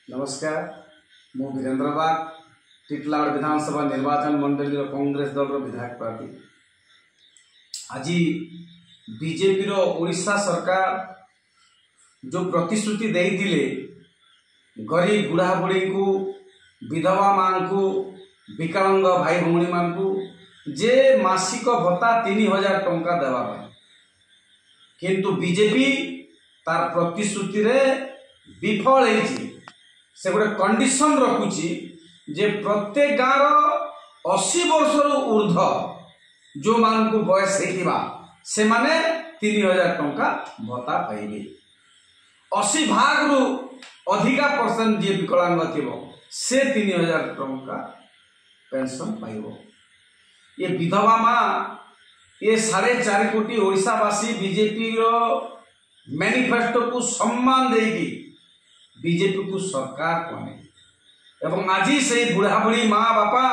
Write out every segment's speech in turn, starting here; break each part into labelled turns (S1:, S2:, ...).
S1: नमस्कार मु वीरेंद्र बाग टिटलागढ़ विधानसभा निर्वाचन मंडली कांग्रेस दल विधायक प्रार्थी। आज बीजेपी ओडिशा सरकार जो प्रतिश्रुति देइथिले गरीब बुढ़ा बुढ़ी को विधवा मान को विकलांग भाई भौणी मान को जे मासिक भत्ता 3000 टंका देवा किंतु बीजेपी तार प्रतिश्रुति रे विफल है। से गोटे कंडीशन रखुची जे प्रत्येक गाँव 80 वर्ष ऊर्ध जो मान को बयस से माने 3000 टंका भत्ता पाइबे। 80 भाग रु अधिका परसेंट जे विकलांग थी से 3000 टंका पेंशन पाइब। ये विधवा माँ ये 4.5 कोटी ओडिशावासी बीजेपी मैनिफेस्टो को सम्मान देगी बीजेपी को सरकार कने एवं आज से बुढ़ा बुढ़ी माँ बापा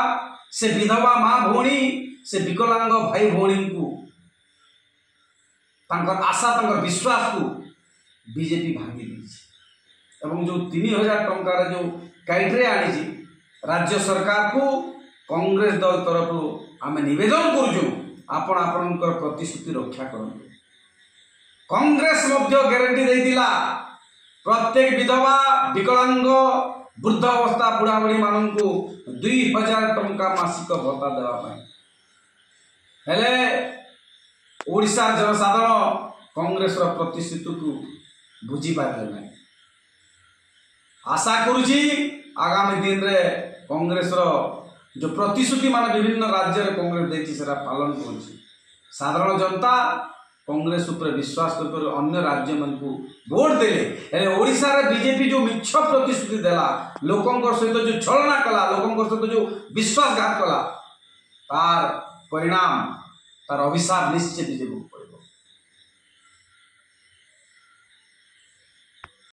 S1: से विधवा माँ भौणी से विकलांग भाई भौणी को तांकर आशा तांकर विश्वास को बीजेपी भांगी दी एवं जो 3000 टंकार जो क्राइटेरिया आनी राज्य सरकार को कांग्रेस दल तरफ आम निवेदन करूँ आपण आपणकर प्रतिश्रुति रक्षा करते। कांग्रेस ग्यारंटी देइतिला प्रत्येक विधवा विकलांग वृद्ध अवस्था बुढ़ा बुढ़ी मान को 2000 टंका मासिक भत्ता देवाई हेले ओडिशा जनसाधारण कांग्रेस प्रतिश्रुति को बुझी पारे ना। आशा करुची आगामी दिन रे कांग्रेस जो प्रतिश्रुति मान विभिन्न राज्य रे कांग्रेस देछि सेरा पालन करुची। साधारण जनता कांग्रेस उपर विश्वास कर अन्य राज्य मन को वोट देले ओडिशा रे बीजेपी जो मिछ प्रतिश्रुति देला लोकंकर सहित जो छलना कला लोकंकर सहित जो विश्वासघात कला तार परिणाम तार अभिशाप निश्चित बीजेपी